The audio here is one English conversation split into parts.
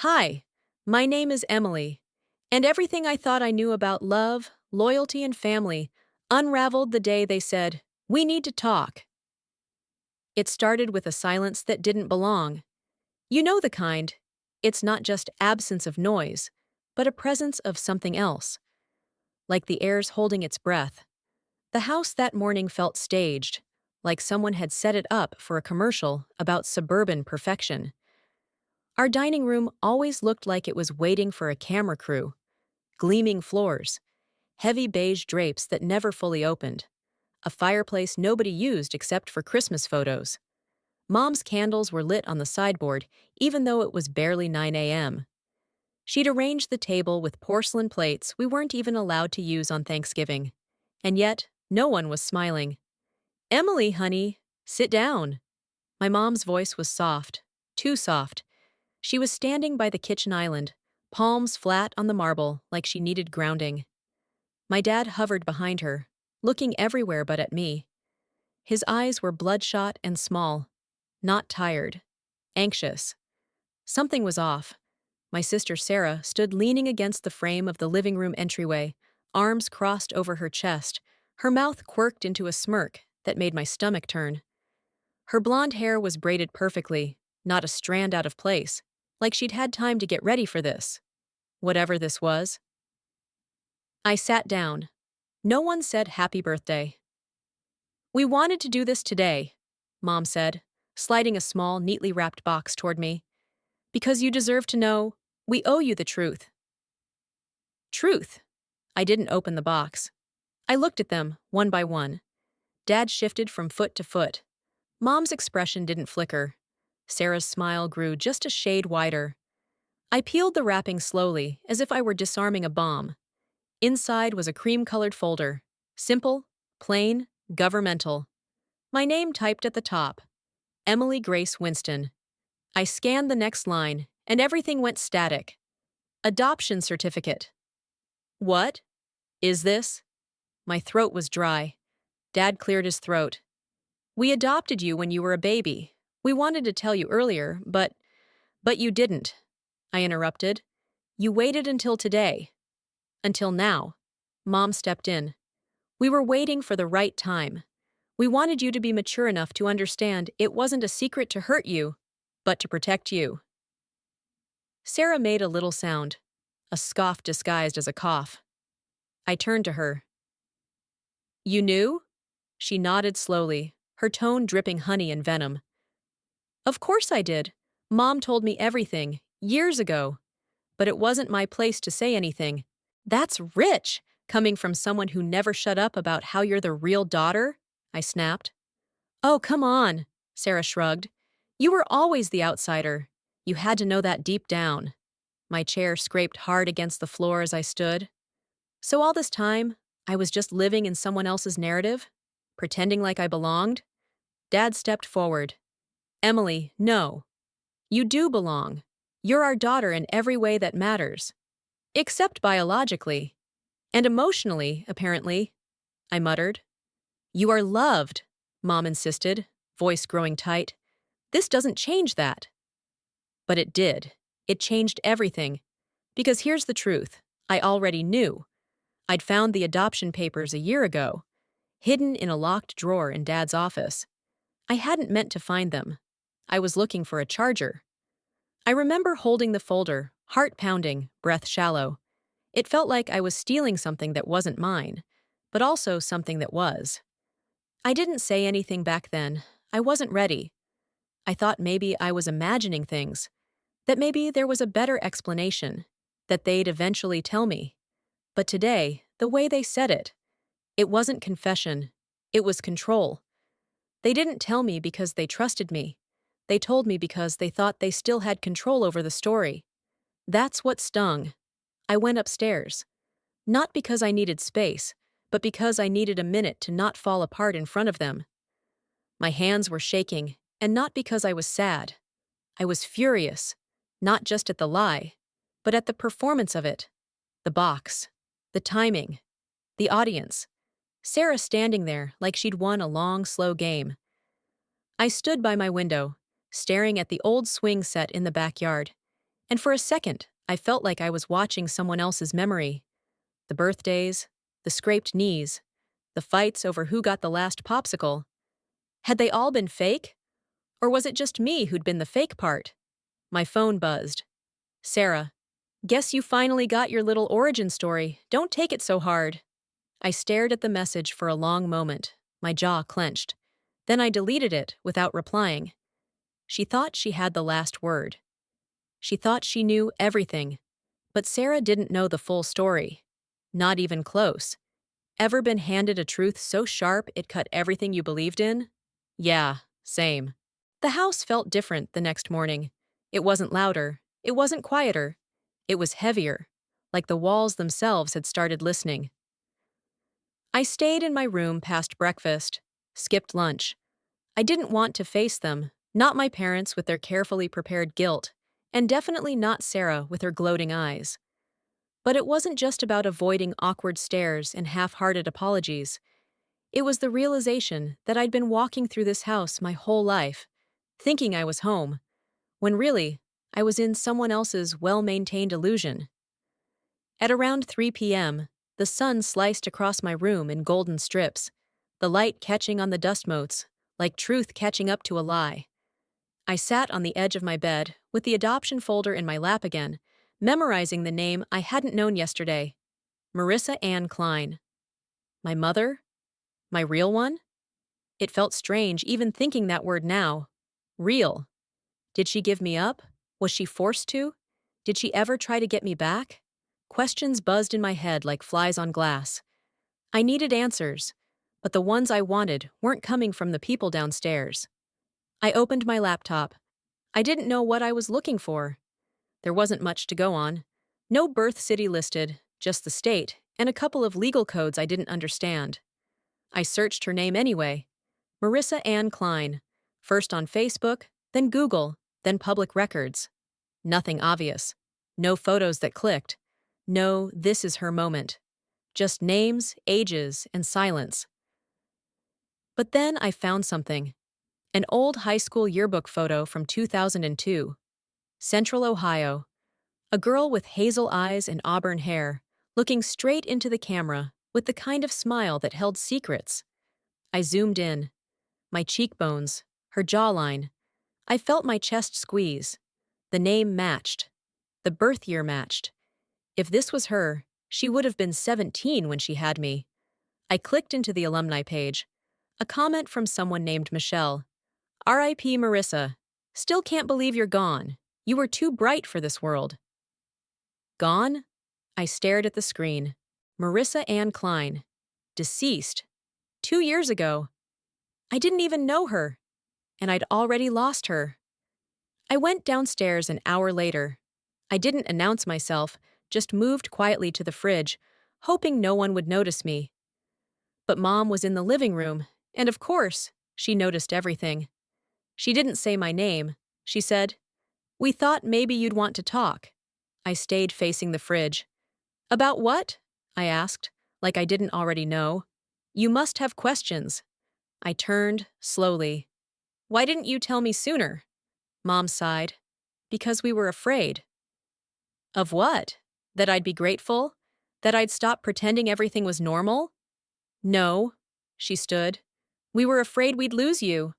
Hi, my name is Emily, and everything I thought I knew about love, loyalty, and family unraveled the day they said, "We need to talk." It started with a silence that didn't belong. You know the kind. It's not just absence of noise, but a presence of something else, like the air's holding its breath. The house that morning felt staged, like someone had set it up for a commercial about suburban perfection. Our dining room always looked like it was waiting for a camera crew. Gleaming floors, heavy beige drapes that never fully opened, a fireplace nobody used except for Christmas photos. Mom's candles were lit on the sideboard, even though it was barely 9 a.m. She'd arranged the table with porcelain plates we weren't even allowed to use on Thanksgiving. And yet, no one was smiling. "Emily, honey, sit down." My mom's voice was soft, too soft. She was standing by the kitchen island, palms flat on the marble like she needed grounding. My dad hovered behind her, looking everywhere but at me. His eyes were bloodshot and small, not tired, anxious. Something was off. My sister Sarah stood leaning against the frame of the living room entryway, arms crossed over her chest, her mouth quirked into a smirk that made my stomach turn. Her blonde hair was braided perfectly, not a strand out of place, like she'd had time to get ready for this. Whatever this was. I sat down. No one said happy birthday. "We wanted to do this today," Mom said, sliding a small, neatly wrapped box toward me. "Because you deserve to know, we owe you the truth." Truth? I didn't open the box. I looked at them, one by one. Dad shifted from foot to foot. Mom's expression didn't flicker. Sarah's smile grew just a shade wider. I peeled the wrapping slowly, as if I were disarming a bomb. Inside was a cream-colored folder. Simple, plain, governmental. My name typed at the top. Emily Grace Winston. I scanned the next line, and everything went static. Adoption certificate. What is this? My throat was dry. Dad cleared his throat. "We adopted you when you were a baby. We wanted to tell you earlier, but you didn't," I interrupted. "You waited until today. Until now." Mom stepped in. "We were waiting for the right time. We wanted you to be mature enough to understand it wasn't a secret to hurt you, but to protect you." Sarah made a little sound, a scoff disguised as a cough. I turned to her. "You knew?" She nodded slowly, her tone dripping honey and venom. "Of course I did. Mom told me everything, years ago. But it wasn't my place to say anything." "That's rich, coming from someone who never shut up about how you're the real daughter," I snapped. "Oh, come on," Sarah shrugged. "You were always the outsider. You had to know that deep down." My chair scraped hard against the floor as I stood. So all this time, I was just living in someone else's narrative? Pretending like I belonged? Dad stepped forward. "Emily, no. You do belong. You're our daughter in every way that matters. Except biologically. And emotionally, apparently," I muttered. "You are loved," Mom insisted, voice growing tight. "This doesn't change that." But it did. It changed everything. Because here's the truth. I already knew. I'd found the adoption papers a year ago, hidden in a locked drawer in Dad's office. I hadn't meant to find them. I was looking for a charger. I remember holding the folder, heart pounding, breath shallow. It felt like I was stealing something that wasn't mine, but also something that was. I didn't say anything back then. I wasn't ready. I thought maybe I was imagining things, that maybe there was a better explanation, that they'd eventually tell me. But today, the way they said it wasn't confession. It was control. They didn't tell me because they trusted me. They told me because they thought they still had control over the story. That's what stung. I went upstairs. Not because I needed space, but because I needed a minute to not fall apart in front of them. My hands were shaking, and not because I was sad. I was furious, not just at the lie, but at the performance of it. The box, the timing, the audience. Sarah standing there like she'd won a long, slow game. I stood by my window, staring at the old swing set in the backyard, And for a second, I felt like I was watching someone else's memory. The birthdays, the scraped knees, the fights over who got the last popsicle. Had they all been fake? Or was it just me who'd been the fake part? My phone buzzed. Sarah, guess you finally got your little origin story. Don't take it so hard. I stared at the message for a long moment, my jaw clenched. Then I deleted it without replying. She thought she had the last word. She thought she knew everything. But Sarah didn't know the full story. Not even close. Ever been handed a truth so sharp it cut everything you believed in? Yeah, same. The house felt different the next morning. It wasn't louder. It wasn't quieter. It was heavier, like the walls themselves had started listening. I stayed in my room past breakfast, skipped lunch. I didn't want to face them, not my parents with their carefully prepared guilt, and definitely not Sarah with her gloating eyes. But it wasn't just about avoiding awkward stares and half-hearted apologies. It was the realization that I'd been walking through this house my whole life, thinking I was home, when really, I was in someone else's well-maintained illusion. At around 3 p.m., the sun sliced across my room in golden strips, the light catching on the dust motes, like truth catching up to a lie. I sat on the edge of my bed, with the adoption folder in my lap again, memorizing the name I hadn't known yesterday. Marissa Ann Klein. My mother? My real one? It felt strange even thinking that word now. Real. Did she give me up? Was she forced to? Did she ever try to get me back? Questions buzzed in my head like flies on glass. I needed answers, but the ones I wanted weren't coming from the people downstairs. I opened my laptop. I didn't know what I was looking for. There wasn't much to go on. No birth city listed, just the state, and a couple of legal codes I didn't understand. I searched her name anyway. Marissa Ann Klein. First on Facebook, then Google, then public records. Nothing obvious. No photos that clicked. No, this is her moment. Just names, ages, and silence. But then I found something. An old high school yearbook photo from 2002. Central Ohio. A girl with hazel eyes and auburn hair, looking straight into the camera with the kind of smile that held secrets. I zoomed in. My cheekbones, her jawline. I felt my chest squeeze. The name matched. The birth year matched. If this was her, she would have been 17 when she had me. I clicked into the alumni page. A comment from someone named Michelle. R.I.P. Marissa. Still can't believe you're gone. You were too bright for this world. Gone? I stared at the screen. Marissa Ann Klein. Deceased. 2 years ago. I didn't even know her. And I'd already lost her. I went downstairs an hour later. I didn't announce myself, just moved quietly to the fridge, hoping no one would notice me. But Mom was in the living room, and of course, she noticed everything. She didn't say my name. She said, "We thought maybe you'd want to talk." I stayed facing the fridge. "About what?" I asked, like I didn't already know. "You must have questions." I turned, slowly. "Why didn't you tell me sooner?" Mom sighed. "Because we were afraid." Of what? That I'd be grateful? That I'd stop pretending everything was normal? No. She stood. "We were afraid we'd lose you."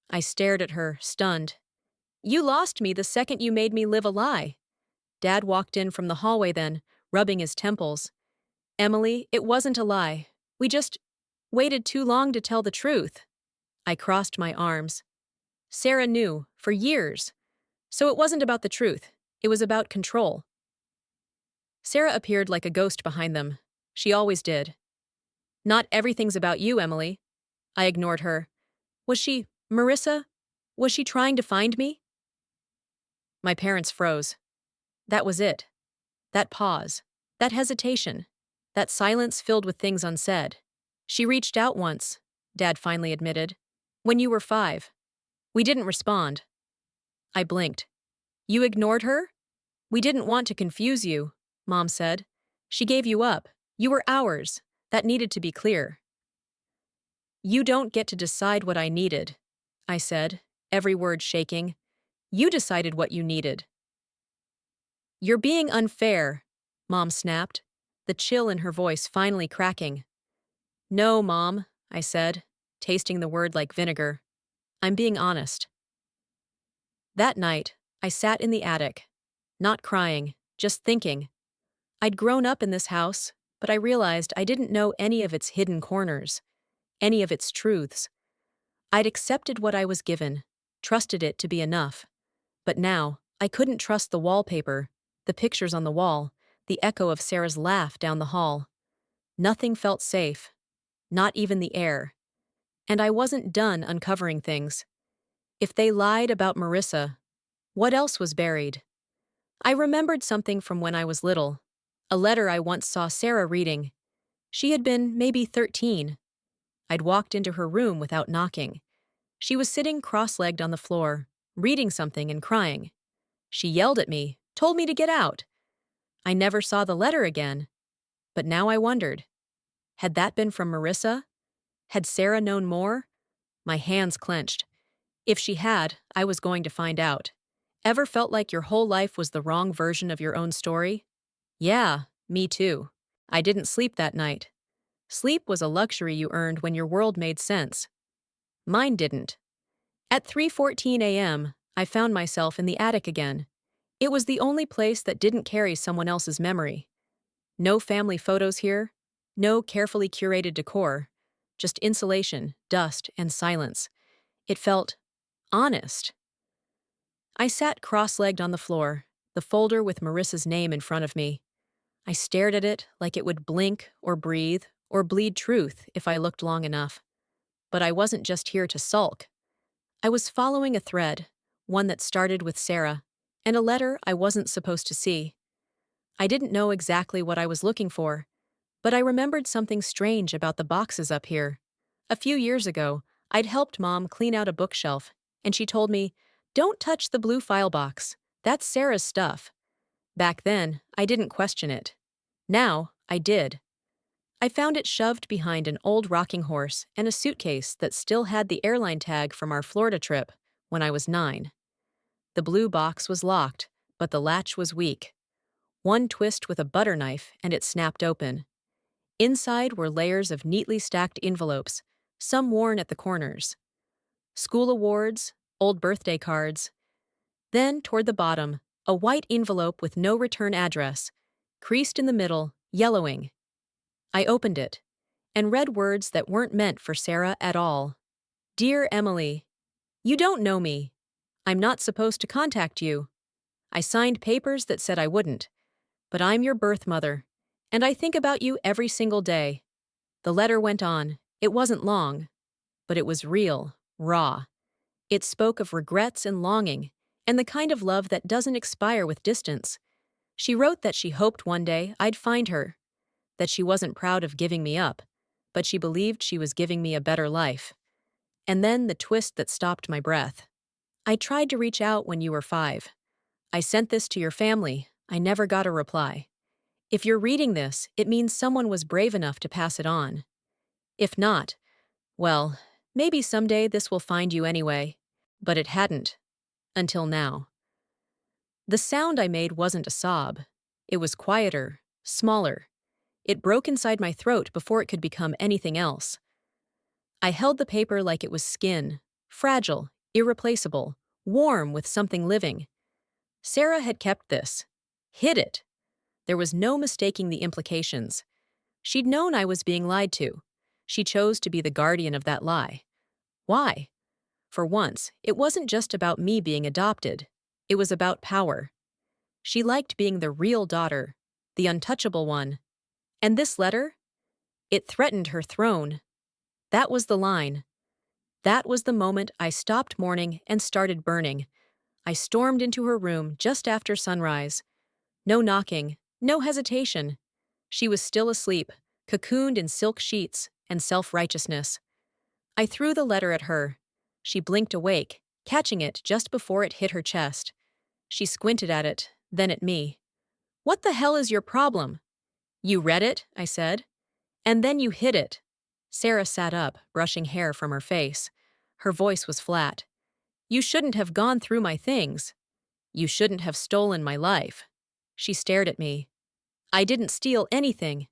I stared at her, stunned. "You lost me the second you made me live a lie." Dad walked in from the hallway then, rubbing his temples. "Emily, it wasn't a lie. We just waited too long to tell the truth." I crossed my arms. Sarah knew, for years. So it wasn't about the truth. It was about control. Sarah appeared like a ghost behind them. She always did. "Not everything's about you, Emily." I ignored her. Was she, Marissa? Was she trying to find me? My parents froze. That was it. That pause. That hesitation. That silence filled with things unsaid. "She reached out once," Dad finally admitted. "When you were 5. We didn't respond." I blinked. "You ignored her?" "We didn't want to confuse you," Mom said. "She gave you up. You were ours. That needed to be clear." "You don't get to decide what I needed," I said, every word shaking. "You decided what you needed." You're being unfair, Mom snapped, the chill in her voice finally cracking. No, Mom, I said, tasting the word like vinegar. I'm being honest. That night, I sat in the attic, not crying, just thinking. I'd grown up in this house, but I realized I didn't know any of its hidden corners, any of its truths. I'd accepted what I was given, trusted it to be enough. But now, I couldn't trust the wallpaper, the pictures on the wall, the echo of Sarah's laugh down the hall. Nothing felt safe, not even the air. And I wasn't done uncovering things. If they lied about Marissa, what else was buried? I remembered something from when I was little, a letter I once saw Sarah reading. She had been maybe 13. I'd walked into her room without knocking. She was sitting cross-legged on the floor, reading something and crying. She yelled at me, told me to get out. I never saw the letter again. But now I wondered. Had that been from Marissa? Had Sarah known more? My hands clenched. If she had, I was going to find out. Ever felt like your whole life was the wrong version of your own story? Yeah, me too. I didn't sleep that night. Sleep was a luxury you earned when your world made sense. Mine didn't. At 3:14 a.m., I found myself in the attic again. It was the only place that didn't carry someone else's memory. No family photos here, no carefully curated decor, just insulation, dust, and silence. It felt honest. I sat cross-legged on the floor, the folder with Marissa's name in front of me. I stared at it like it would blink or breathe or bleed truth if I looked long enough. But I wasn't just here to sulk. I was following a thread, one that started with Sarah, and a letter I wasn't supposed to see. I didn't know exactly what I was looking for, but I remembered something strange about the boxes up here. A few years ago, I'd helped Mom clean out a bookshelf, and she told me, "Don't touch the blue file box. That's Sarah's stuff." Back then, I didn't question it. Now, I did. I found it shoved behind an old rocking horse and a suitcase that still had the airline tag from our Florida trip when I was 9. The blue box was locked, but the latch was weak. One twist with a butter knife and it snapped open. Inside were layers of neatly stacked envelopes, some worn at the corners. School awards, old birthday cards. Then, toward the bottom, a white envelope with no return address, creased in the middle, yellowing. I opened it, and read words that weren't meant for Sarah at all. Dear Emily, you don't know me. I'm not supposed to contact you. I signed papers that said I wouldn't, but I'm your birth mother, and I think about you every single day. The letter went on. It wasn't long, but it was real, raw. It spoke of regrets and longing, and the kind of love that doesn't expire with distance. She wrote that she hoped one day I'd find her, that she wasn't proud of giving me up, but she believed she was giving me a better life. And then the twist that stopped my breath. I tried to reach out when you were 5. I sent this to your family. I never got a reply. If you're reading this, it means someone was brave enough to pass it on. If not, well, maybe someday this will find you anyway. But it hadn't. Until now. The sound I made wasn't a sob. It was quieter, smaller. It broke inside my throat before it could become anything else. I held the paper like it was skin, fragile, irreplaceable, warm with something living. Sarah had kept this. Hid it. There was no mistaking the implications. She'd known I was being lied to. She chose to be the guardian of that lie. Why? For once, it wasn't just about me being adopted. It was about power. She liked being the real daughter, the untouchable one. And this letter? It threatened her throne. That was the line. That was the moment I stopped mourning and started burning. I stormed into her room just after sunrise. No knocking, no hesitation. She was still asleep, cocooned in silk sheets and self-righteousness. I threw the letter at her. She blinked awake, catching it just before it hit her chest. She squinted at it, then at me. "What the hell is your problem?" "You read it," I said. "And then you hid it." Sarah sat up, brushing hair from her face. Her voice was flat. "You shouldn't have gone through my things. You shouldn't have stolen my life." She stared at me. I didn't steal anything.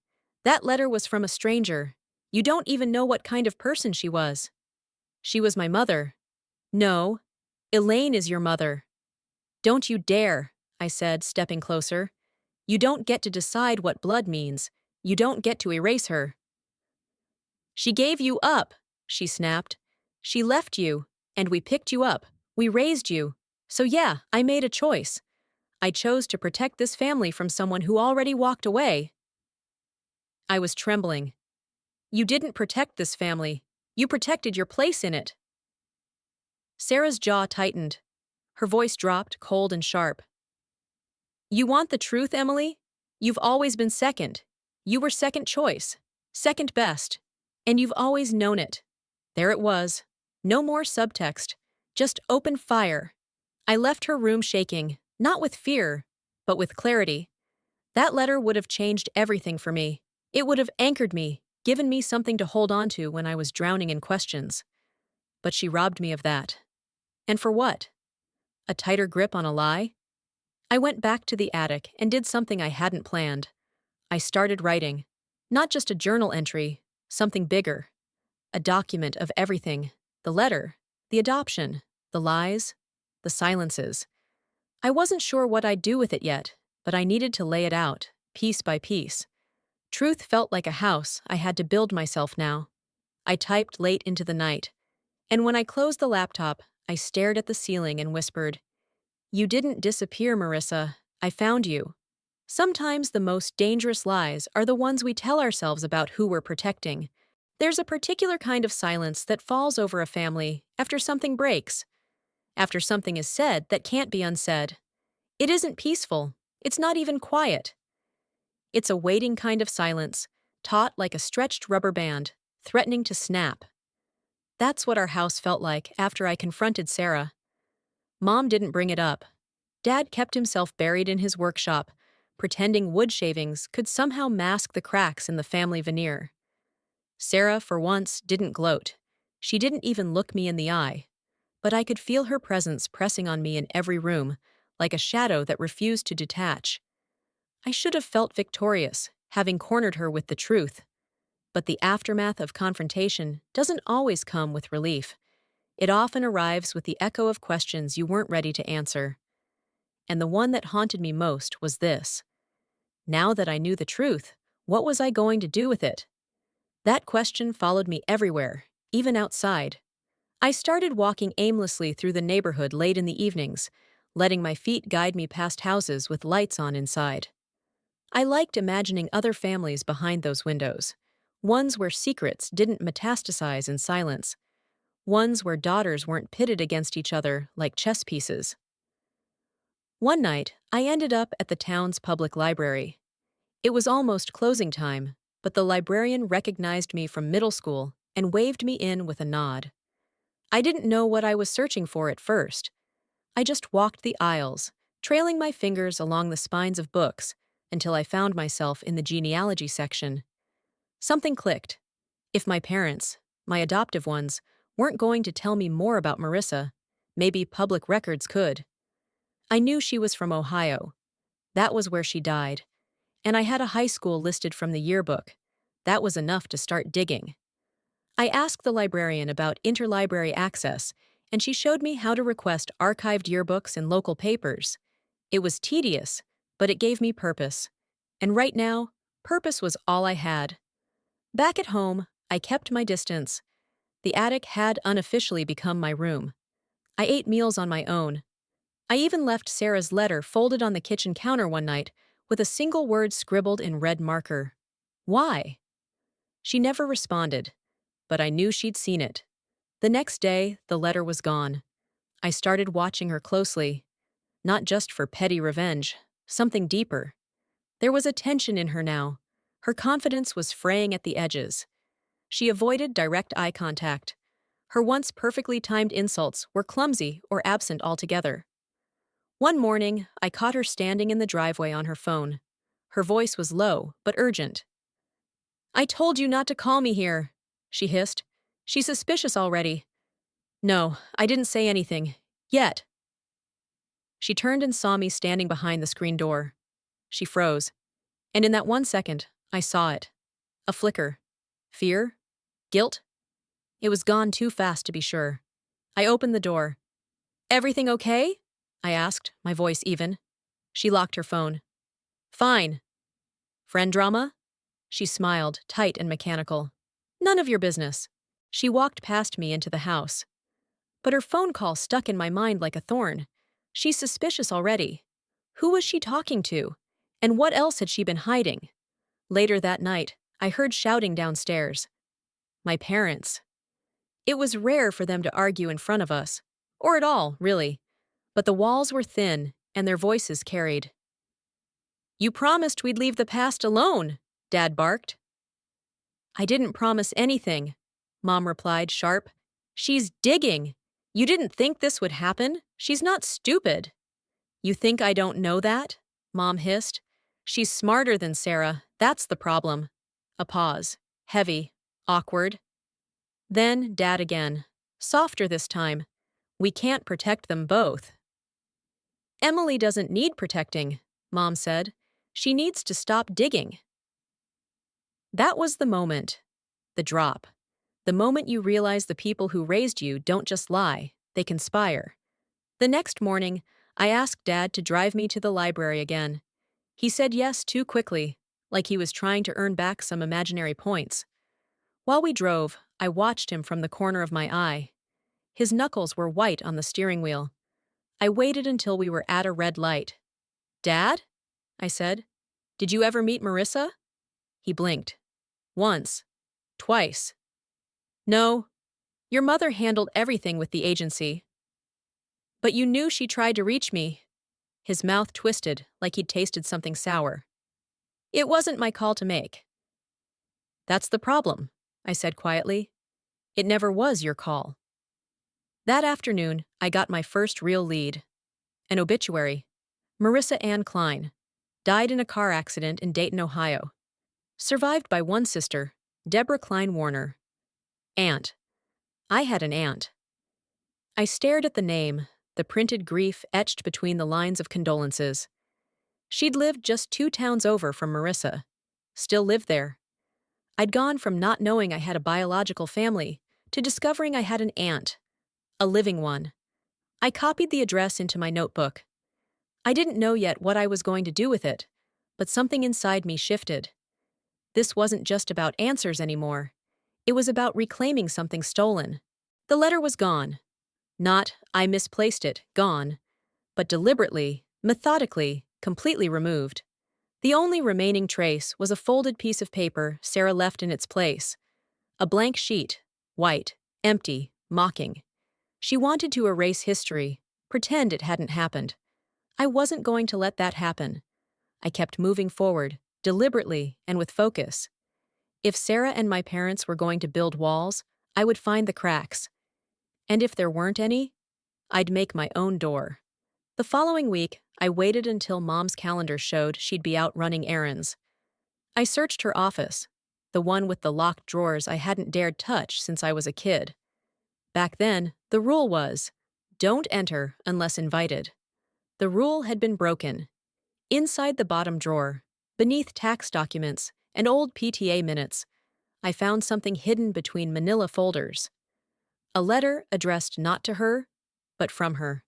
That letter was from a stranger. You don't even know what kind of person she was. She was my mother. No, Elaine is your mother. Don't you dare, I said, stepping closer. You don't get to decide what blood means. You don't get to erase her. She gave you up, she snapped. She left you, and we picked you up. We raised you. So yeah, I made a choice. I chose to protect this family from someone who already walked away. I was trembling. You didn't protect this family. You protected your place in it. Sarah's jaw tightened. Her voice dropped, cold and sharp. You want the truth, Emily? You've always been second. You were second choice. Second best. And you've always known it. There it was. No more subtext. Just open fire. I left her room shaking, not with fear, but with clarity. That letter would have changed everything for me. It would have anchored me, given me something to hold on to when I was drowning in questions. But she robbed me of that. And for what? A tighter grip on a lie? I went back to the attic and did something I hadn't planned. I started writing. Not just a journal entry, something bigger. A document of everything. The letter, the adoption, the lies, the silences. I wasn't sure what I'd do with it yet, but I needed to lay it out, piece by piece. Truth felt like a house I had to build myself now. I typed late into the night, and when I closed the laptop, I stared at the ceiling and whispered, "You didn't disappear, Marissa. I found you." Sometimes the most dangerous lies are the ones we tell ourselves about who we're protecting. There's a particular kind of silence that falls over a family after something breaks, after something is said that can't be unsaid. It isn't peaceful. It's not even quiet. It's a waiting kind of silence, taut like a stretched rubber band, threatening to snap. That's what our house felt like after I confronted Sarah. Mom didn't bring it up. Dad kept himself buried in his workshop, pretending wood shavings could somehow mask the cracks in the family veneer. Sarah, for once, didn't gloat. She didn't even look me in the eye. But I could feel her presence pressing on me in every room, like a shadow that refused to detach. I should have felt victorious, having cornered her with the truth. But the aftermath of confrontation doesn't always come with relief. It often arrives with the echo of questions you weren't ready to answer. And the one that haunted me most was this. Now that I knew the truth, what was I going to do with it? That question followed me everywhere, even outside. I started walking aimlessly through the neighborhood late in the evenings, letting my feet guide me past houses with lights on inside. I liked imagining other families behind those windows, ones where secrets didn't metastasize in silence, ones where daughters weren't pitted against each other like chess pieces. One night, I ended up at the town's public library. It was almost closing time, but the librarian recognized me from middle school and waved me in with a nod. I didn't know what I was searching for at first. I just walked the aisles, trailing my fingers along the spines of books until I found myself in the genealogy section. Something clicked. If my parents, my adoptive ones, weren't going to tell me more about Marissa, maybe public records could. I knew she was from Ohio. That was where she died. And I had a high school listed from the yearbook. That was enough to start digging. I asked the librarian about interlibrary access, and she showed me how to request archived yearbooks in local papers. It was tedious, but it gave me purpose. And right now, purpose was all I had. Back at home, I kept my distance. The attic had unofficially become my room. I ate meals on my own. I even left Sarah's letter folded on the kitchen counter one night with a single word scribbled in red marker. Why? She never responded, but I knew she'd seen it. The next day, the letter was gone. I started watching her closely, not just for petty revenge, something deeper. There was a tension in her now. Her confidence was fraying at the edges. She avoided direct eye contact. Her once perfectly timed insults were clumsy or absent altogether. One morning, I caught her standing in the driveway on her phone. Her voice was low, but urgent. "I told you not to call me here," she hissed. "She's suspicious already." "No, I didn't say anything. Yet." She turned and saw me standing behind the screen door. She froze. And in that 1 second, I saw it. A flicker. Fear? Guilt? It was gone too fast to be sure. I opened the door. Everything okay? I asked, my voice even. She locked her phone. Fine. Friend drama? She smiled, tight and mechanical. None of your business. She walked past me into the house. But her phone call stuck in my mind like a thorn. She's suspicious already. Who was she talking to? And what else had she been hiding? Later that night, I heard shouting downstairs. My parents. It was rare for them to argue in front of us. Or at all, really. But the walls were thin, and their voices carried. You promised we'd leave the past alone, Dad barked. I didn't promise anything, Mom replied, sharp. She's digging. You didn't think this would happen? She's not stupid. You think I don't know that? Mom hissed. She's smarter than Sarah. That's the problem. A pause. Heavy. Awkward. Then Dad again. Softer this time. We can't protect them both. Emily doesn't need protecting, Mom said. She needs to stop digging. That was the moment. The drop. The moment you realize the people who raised you don't just lie, they conspire. The next morning, I asked Dad to drive me to the library again. He said yes too quickly, like he was trying to earn back some imaginary points. While we drove, I watched him from the corner of my eye. His knuckles were white on the steering wheel. I waited until we were at a red light. Dad? I said. Did you ever meet Marissa? He blinked. Once. Twice. No. Your mother handled everything with the agency. But you knew she tried to reach me. His mouth twisted, like he'd tasted something sour. It wasn't my call to make. That's the problem, I said quietly. It never was your call. That afternoon, I got my first real lead. An obituary. Marissa Ann Klein. Died in a car accident in Dayton, Ohio. Survived by one sister, Deborah Klein Warner. Aunt. I had an aunt. I stared at the name, the printed grief etched between the lines of condolences. She'd lived just 2 towns over from Marissa. Still lived there. I'd gone from not knowing I had a biological family to discovering I had an aunt. A living one. I copied the address into my notebook. I didn't know yet what I was going to do with it, but something inside me shifted. This wasn't just about answers anymore. It was about reclaiming something stolen. The letter was gone. Not, I misplaced it, gone, but deliberately, methodically, completely removed. The only remaining trace was a folded piece of paper Sarah left in its place. A blank sheet, white, empty, mocking. She wanted to erase history, pretend it hadn't happened. I wasn't going to let that happen. I kept moving forward, deliberately and with focus. If Sarah and my parents were going to build walls, I would find the cracks. And if there weren't any, I'd make my own door. The following week, I waited until Mom's calendar showed she'd be out running errands. I searched her office, the one with the locked drawers I hadn't dared touch since I was a kid. Back then, the rule was, don't enter unless invited. The rule had been broken. Inside the bottom drawer, beneath tax documents and old PTA minutes, I found something hidden between manila folders. A letter addressed not to her, but from her.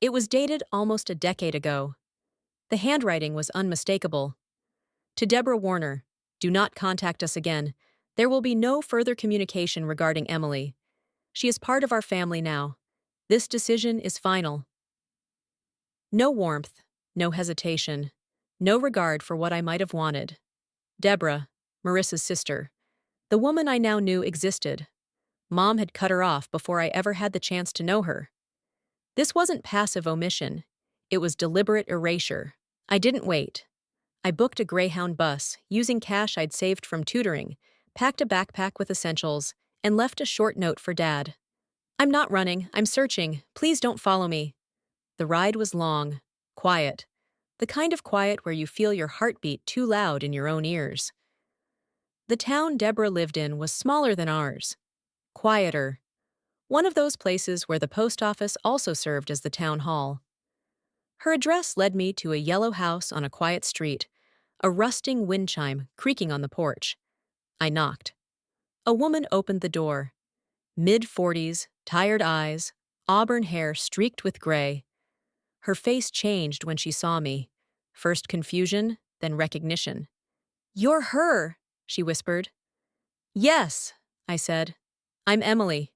It was dated almost a decade ago. The handwriting was unmistakable. To Deborah Warner, do not contact us again. There will be no further communication regarding Emily. She is part of our family now. This decision is final. No warmth, no hesitation, no regard for what I might have wanted. Deborah, Marissa's sister, the woman I now knew existed. Mom had cut her off before I ever had the chance to know her. This wasn't passive omission. It was deliberate erasure. I didn't wait. I booked a Greyhound bus, using cash I'd saved from tutoring, packed a backpack with essentials, and left a short note for Dad. I'm not running, I'm searching. Please don't follow me. The ride was long, quiet. The kind of quiet where you feel your heartbeat too loud in your own ears. The town Deborah lived in was smaller than ours. Quieter. One of those places where the post office also served as the town hall. Her address led me to a yellow house on a quiet street, a rusting wind chime creaking on the porch. I knocked. A woman opened the door. Mid-40s, tired eyes, auburn hair streaked with gray. Her face changed when she saw me. First confusion, then recognition. "You're her," she whispered. "Yes," I said. "I'm Emily."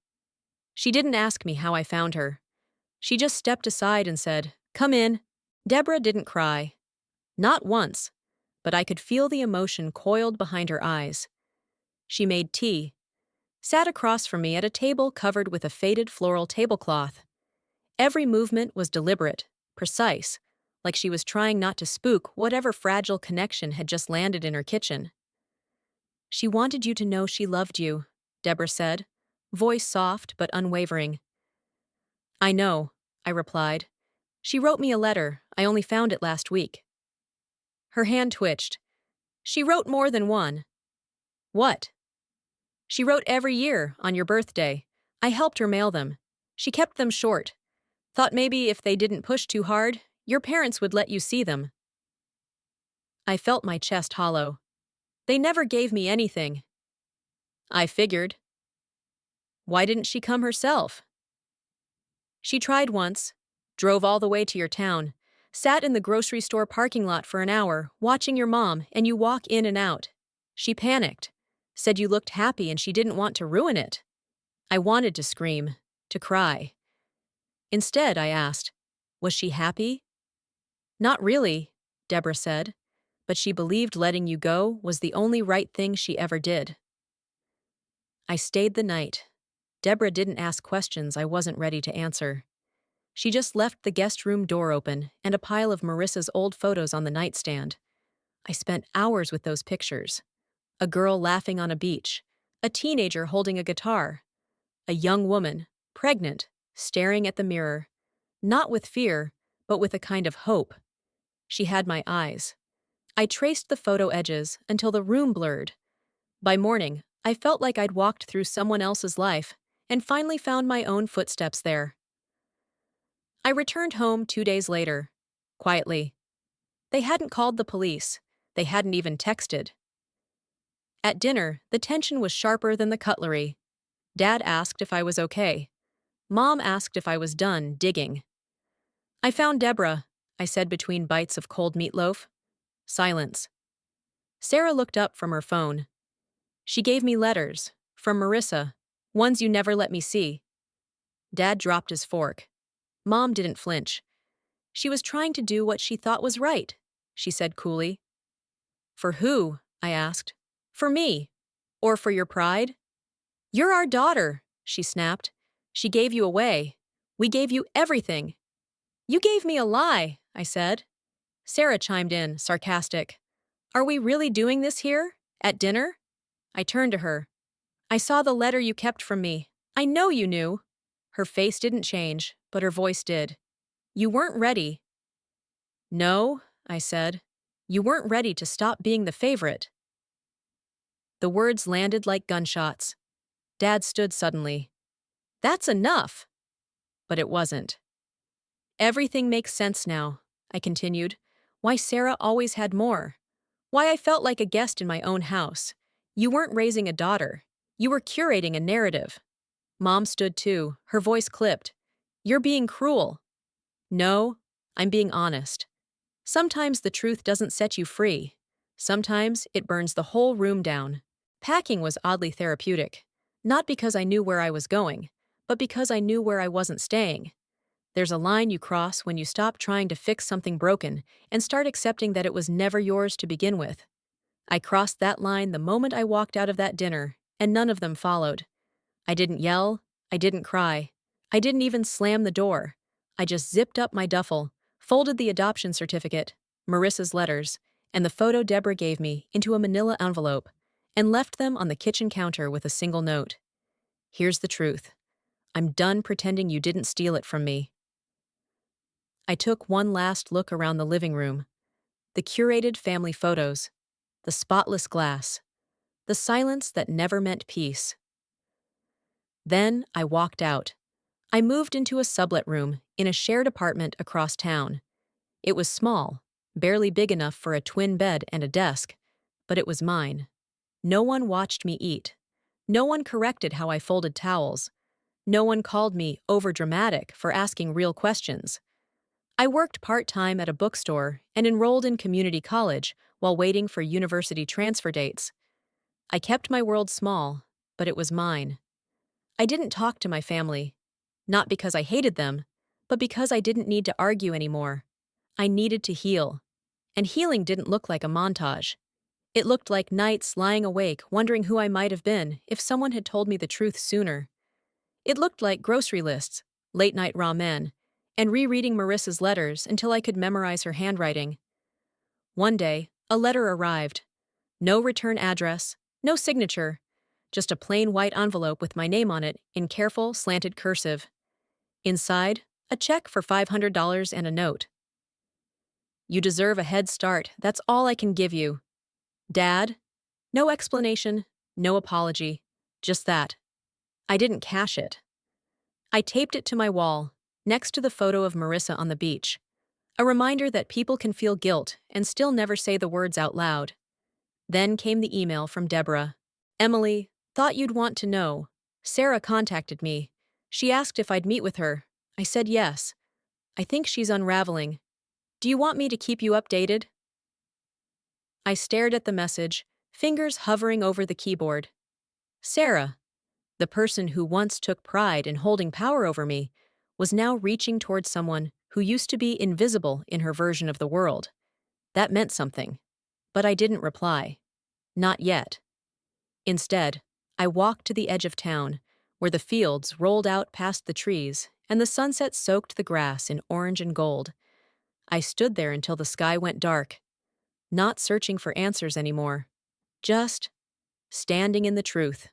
She didn't ask me how I found her. She just stepped aside and said, "Come in." Deborah didn't cry. Not once, but I could feel the emotion coiled behind her eyes. She made tea, sat across from me at a table covered with a faded floral tablecloth. Every movement was deliberate, precise, like she was trying not to spook whatever fragile connection had just landed in her kitchen. "She wanted you to know she loved you," Deborah said, voice soft but unwavering. "I know," I replied. "She wrote me a letter. I only found it last week." Her hand twitched. "She wrote more than one." "What?" "She wrote every year, on your birthday. I helped her mail them. She kept them short. Thought maybe if they didn't push too hard, your parents would let you see them." I felt my chest hollow. "They never gave me anything." "I figured." "Why didn't she come herself?" "She tried once. Drove all the way to your town. Sat in the grocery store parking lot for an hour, watching your mom and you walk in and out. She panicked. Said you looked happy and she didn't want to ruin it." I wanted to scream, to cry. Instead, I asked, "Was she happy?" "Not really," Deborah said, "but she believed letting you go was the only right thing she ever did." I stayed the night. Deborah didn't ask questions I wasn't ready to answer. She just left the guest room door open and a pile of Marissa's old photos on the nightstand. I spent hours with those pictures. A girl laughing on a beach, a teenager holding a guitar, a young woman, pregnant, staring at the mirror, not with fear, but with a kind of hope. She had my eyes. I traced the photo edges until the room blurred. By morning, I felt like I'd walked through someone else's life and finally found my own footsteps there. I returned home 2 days later, quietly. They hadn't called the police. They hadn't even texted. At dinner, the tension was sharper than the cutlery. Dad asked if I was okay. Mom asked if I was done digging. "I found Deborah," I said between bites of cold meatloaf. Silence. Sarah looked up from her phone. "She gave me letters, from Marissa, ones you never let me see." Dad dropped his fork. Mom didn't flinch. "She was trying to do what she thought was right," she said coolly. "For who?" I asked. "For me. Or for your pride?" "You're our daughter," she snapped. "She gave you away. We gave you everything." "You gave me a lie," I said. Sarah chimed in, sarcastic. "Are we really doing this here? At dinner?" I turned to her. "I saw the letter you kept from me. I know you knew." Her face didn't change, but her voice did. "You weren't ready." "No," I said. "You weren't ready to stop being the favorite." The words landed like gunshots. Dad stood suddenly. "That's enough!" But it wasn't. "Everything makes sense now," I continued. "Why Sarah always had more. Why I felt like a guest in my own house. You weren't raising a daughter. You were curating a narrative." Mom stood too, her voice clipped. "You're being cruel." "No, I'm being honest. Sometimes the truth doesn't set you free. Sometimes it burns the whole room down." Packing was oddly therapeutic. Not because I knew where I was going, but because I knew where I wasn't staying. There's a line you cross when you stop trying to fix something broken and start accepting that it was never yours to begin with. I crossed that line the moment I walked out of that dinner, and none of them followed. I didn't yell. I didn't cry. I didn't even slam the door. I just zipped up my duffel, folded the adoption certificate, Marissa's letters, and the photo Deborah gave me into a manila envelope, and left them on the kitchen counter with a single note. "Here's the truth. I'm done pretending you didn't steal it from me." I took one last look around the living room. The curated family photos. The spotless glass. The silence that never meant peace. Then I walked out. I moved into a sublet room in a shared apartment across town. It was small, barely big enough for a twin bed and a desk, but it was mine. No one watched me eat. No one corrected how I folded towels. No one called me overdramatic for asking real questions. I worked part-time at a bookstore and enrolled in community college while waiting for university transfer dates. I kept my world small, but it was mine. I didn't talk to my family, not because I hated them, but because I didn't need to argue anymore. I needed to heal, and healing didn't look like a montage. It looked like nights lying awake wondering who I might have been if someone had told me the truth sooner. It looked like grocery lists, late-night ramen, and rereading Marissa's letters until I could memorize her handwriting. One day, a letter arrived. No return address, no signature, just a plain white envelope with my name on it in careful, slanted cursive. Inside, a check for $500 and a note. "You deserve a head start, that's all I can give you. Dad?" No explanation, no apology, just that. I didn't cash it. I taped it to my wall, next to the photo of Marissa on the beach. A reminder that people can feel guilt and still never say the words out loud. Then came the email from Deborah. "Emily, thought you'd want to know. Sarah contacted me. She asked if I'd meet with her. I said yes. I think she's unraveling. Do you want me to keep you updated?" I stared at the message, fingers hovering over the keyboard. Sarah, the person who once took pride in holding power over me, was now reaching towards someone who used to be invisible in her version of the world. That meant something. But I didn't reply. Not yet. Instead, I walked to the edge of town, where the fields rolled out past the trees and the sunset soaked the grass in orange and gold. I stood there until the sky went dark, not searching for answers anymore, just standing in the truth.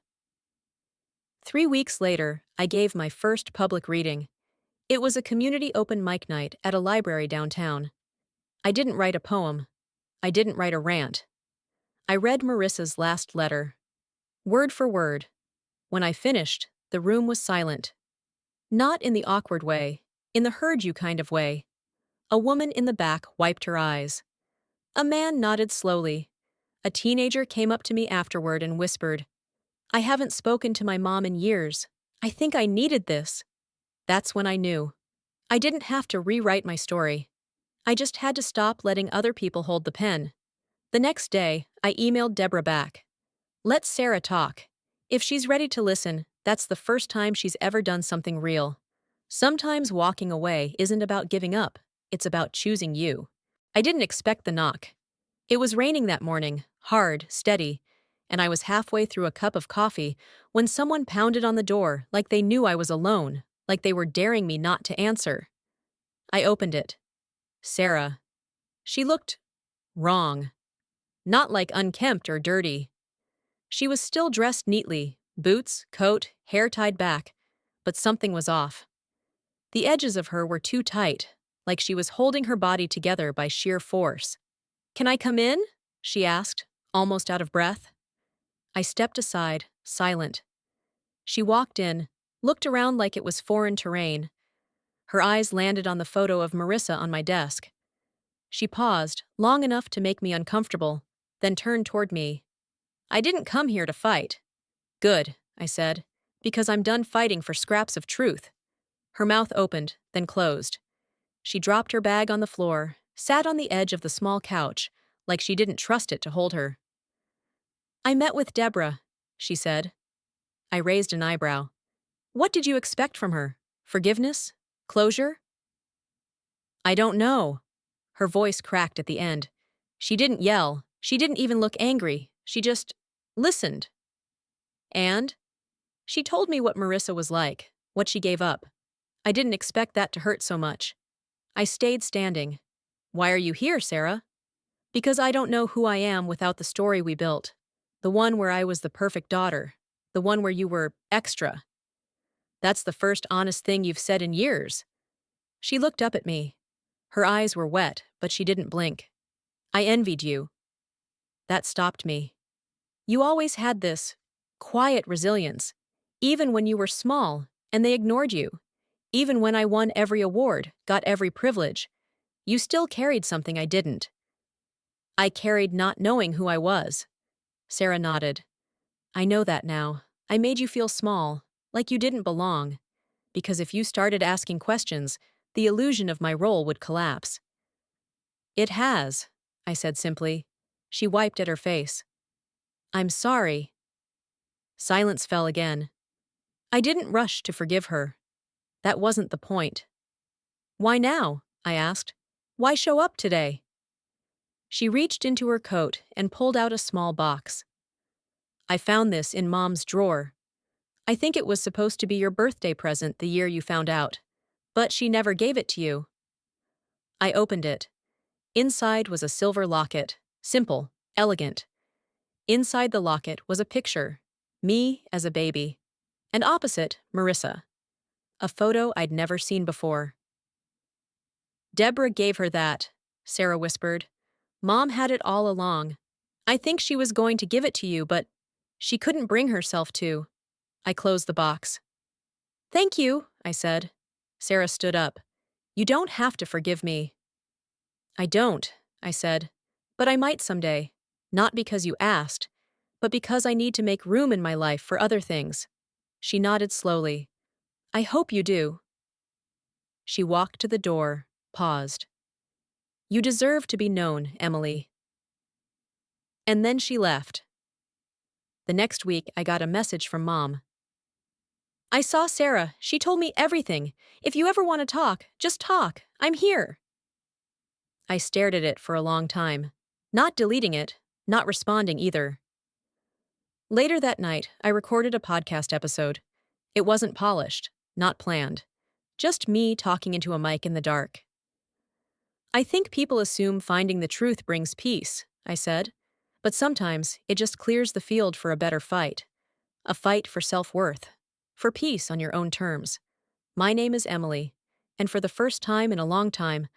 3 weeks later, I gave my first public reading. It was a community open mic night at a library downtown. I didn't write a poem. I didn't write a rant. I read Marissa's last letter, word for word. When I finished, the room was silent. Not in the awkward way, in the heard you kind of way. A woman in the back wiped her eyes. A man nodded slowly. A teenager came up to me afterward and whispered, "I haven't spoken to my mom in years. I think I needed this." That's when I knew. I didn't have to rewrite my story. I just had to stop letting other people hold the pen. The next day, I emailed Deborah back. "Let Sarah talk. If she's ready to listen, that's the first time she's ever done something real. Sometimes walking away isn't about giving up, it's about choosing you." I didn't expect the knock. It was raining that morning, hard, steady, and I was halfway through a cup of coffee when someone pounded on the door like they knew I was alone, like they were daring me not to answer. I opened it. Sarah. She looked wrong. Not like unkempt or dirty. She was still dressed neatly, boots, coat, hair tied back, but something was off. The edges of her were too tight, like she was holding her body together by sheer force. "Can I come in?" she asked, almost out of breath. I stepped aside, silent. She walked in, looked around like it was foreign terrain. Her eyes landed on the photo of Marissa on my desk. She paused, long enough to make me uncomfortable, then turned toward me. "I didn't come here to fight." "Good," I said, "because I'm done fighting for scraps of truth." Her mouth opened, then closed. She dropped her bag on the floor, sat on the edge of the small couch, like she didn't trust it to hold her. "I met with Deborah," she said. I raised an eyebrow. "What did you expect from her? Forgiveness? Closure?" "I don't know." Her voice cracked at the end. She didn't yell. She didn't even look angry. She just listened. And she told me what Marissa was like, what she gave up. I didn't expect that to hurt so much. I stayed standing. "Why are you here, Sarah?" "Because I don't know who I am without the story we built. The one where I was the perfect daughter. The one where you were extra." "That's the first honest thing you've said in years." She looked up at me. Her eyes were wet, but she didn't blink. "I envied you." That stopped me. "You always had this quiet resilience, even when you were small and they ignored you. Even when I won every award, got every privilege. You still carried something I didn't. I carried not knowing who I was. Sarah nodded. I know that now. I made you feel small, like you didn't belong. Because if you started asking questions, the illusion of my role would collapse. It has, I said simply. She wiped at her face. I'm sorry. Silence fell again. I didn't rush to forgive her. That wasn't the point. Why now? I asked. Why show up today? She reached into her coat and pulled out a small box. I found this in Mom's drawer. I think it was supposed to be your birthday present the year you found out, but she never gave it to you. I opened it. Inside was a silver locket, simple, elegant. Inside the locket was a picture, me as a baby, and opposite, Marissa, a photo I'd never seen before. Deborah gave her that, Sarah whispered. Mom had it all along. I think she was going to give it to you, but she couldn't bring herself to. I closed the box. Thank you, I said. Sarah stood up. You don't have to forgive me. I don't, I said, but I might someday. Not because you asked, but because I need to make room in my life for other things. She nodded slowly. I hope you do. She walked to the door, paused. You deserve to be known, Emily. And then she left. The next week, I got a message from Mom. I saw Sarah. She told me everything. If you ever want to talk, just talk. I'm here. I stared at it for a long time, not deleting it, not responding either. Later that night, I recorded a podcast episode. It wasn't polished, not planned. Just me talking into a mic in the dark. I think people assume finding the truth brings peace, I said. But sometimes it just clears the field for a better fight. A fight for self-worth. For peace on your own terms. My name is Emily, and for the first time in a long time,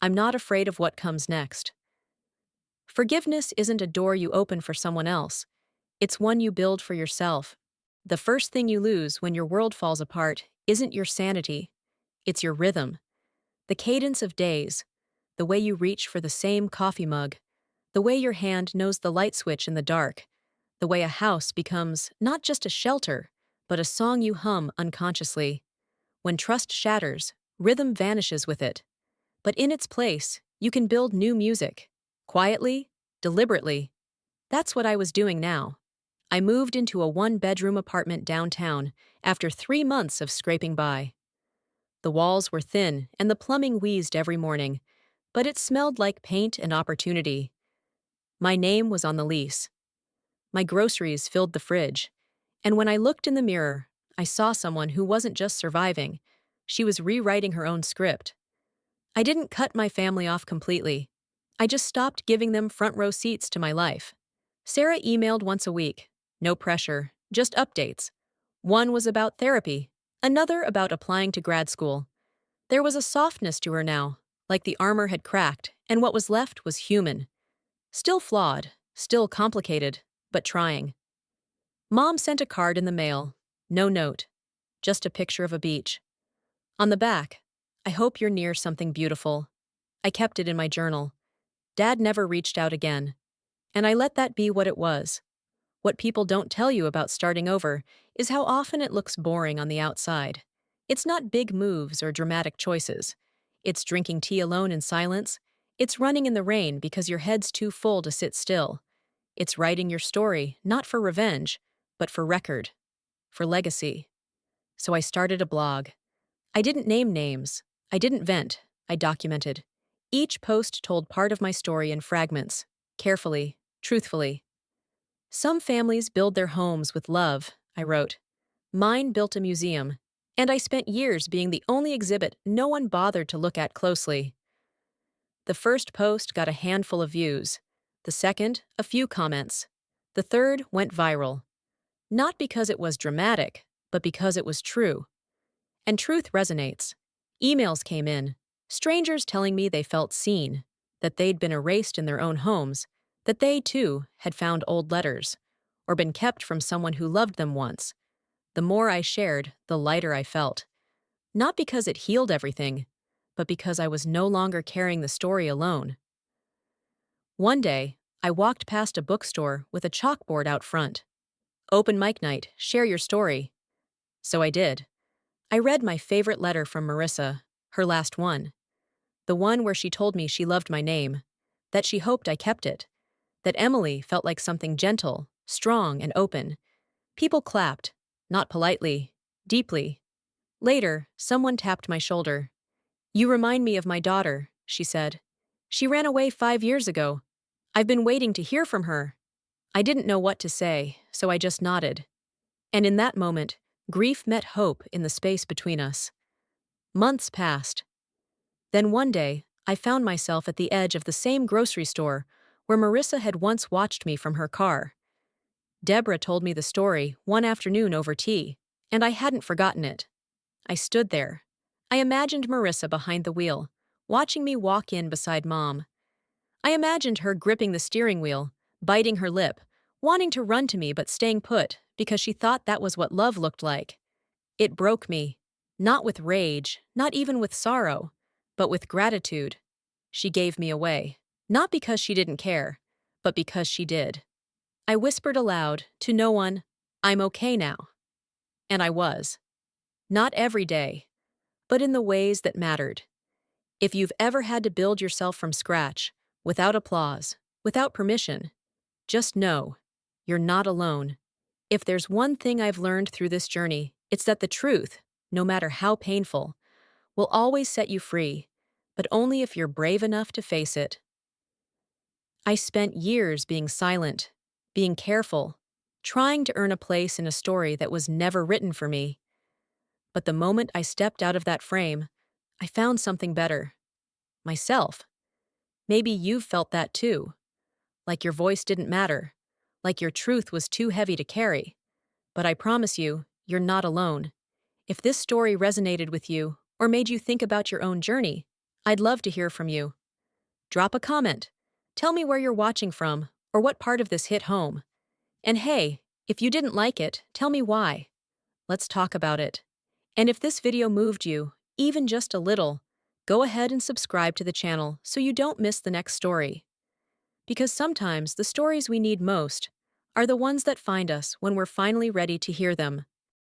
I'm not afraid of what comes next. Forgiveness isn't a door you open for someone else. It's one you build for yourself. The first thing you lose when your world falls apart isn't your sanity. It's your rhythm. The cadence of days. The way you reach for the same coffee mug. The way your hand knows the light switch in the dark. The way a house becomes not just a shelter, but a song you hum unconsciously. When trust shatters, rhythm vanishes with it. But in its place, you can build new music. Quietly, deliberately. That's what I was doing now. I moved into a one-bedroom apartment downtown after 3 months of scraping by. The walls were thin and the plumbing wheezed every morning, but it smelled like paint and opportunity. My name was on the lease. My groceries filled the fridge, and when I looked in the mirror, I saw someone who wasn't just surviving, she was rewriting her own script. I didn't cut my family off completely. I just stopped giving them front-row seats to my life. Sarah emailed once a week. No pressure, just updates. One was about therapy, another about applying to grad school. There was a softness to her now, like the armor had cracked, and what was left was human. Still flawed, still complicated, but trying. Mom sent a card in the mail. No note. Just a picture of a beach. On the back, I hope you're near something beautiful. I kept it in my journal. Dad never reached out again. And I let that be what it was. What people don't tell you about starting over is how often it looks boring on the outside. It's not big moves or dramatic choices. It's drinking tea alone in silence. It's running in the rain because your head's too full to sit still. It's writing your story, not for revenge, but for record, for legacy. So I started a blog. I didn't name names. I didn't vent. I documented. Each post told part of my story in fragments, carefully, truthfully. Some families build their homes with love, I wrote. Mine built a museum, and I spent years being the only exhibit no one bothered to look at closely. The first post got a handful of views. The second, a few comments. The third went viral. Not because it was dramatic, but because it was true. And truth resonates. Emails came in, strangers telling me they felt seen, that they'd been erased in their own homes, that they, too, had found old letters, or been kept from someone who loved them once. The more I shared, the lighter I felt. Not because it healed everything, but because I was no longer carrying the story alone. One day, I walked past a bookstore with a chalkboard out front. Open mic night, share your story. So I did. I read my favorite letter from Marissa, her last one. The one where she told me she loved my name, that she hoped I kept it, that Emily felt like something gentle, strong, and open. People clapped, not politely, deeply. Later, someone tapped my shoulder. "You remind me of my daughter," she said. "She ran away 5 years ago. I've been waiting to hear from her." I didn't know what to say, so I just nodded. And in that moment, grief met hope in the space between us. Months passed. Then one day, I found myself at the edge of the same grocery store where Marissa had once watched me from her car. Deborah told me the story one afternoon over tea, and I hadn't forgotten it. I stood there. I imagined Marissa behind the wheel, watching me walk in beside Mom. I imagined her gripping the steering wheel, biting her lip, wanting to run to me but staying put because she thought that was what love looked like. It broke me. Not with rage, not even with sorrow, but with gratitude. She gave me away. Not because she didn't care, but because she did. I whispered aloud, to no one, "I'm okay now." And I was. Not every day, but in the ways that mattered. If you've ever had to build yourself from scratch, without applause, without permission, just know, you're not alone. If there's one thing I've learned through this journey, it's that the truth, no matter how painful, will always set you free, but only if you're brave enough to face it. I spent years being silent, being careful, trying to earn a place in a story that was never written for me. But the moment I stepped out of that frame, I found something better. Myself. Maybe you've felt that too. Like your voice didn't matter. Like your truth was too heavy to carry. But I promise you, you're not alone. If this story resonated with you, or made you think about your own journey, I'd love to hear from you. Drop a comment. Tell me where you're watching from, or what part of this hit home. And hey, if you didn't like it, tell me why. Let's talk about it. And if this video moved you, even just a little, go ahead and subscribe to the channel so you don't miss the next story. Because sometimes the stories we need most are the ones that find us when we're finally ready to hear them.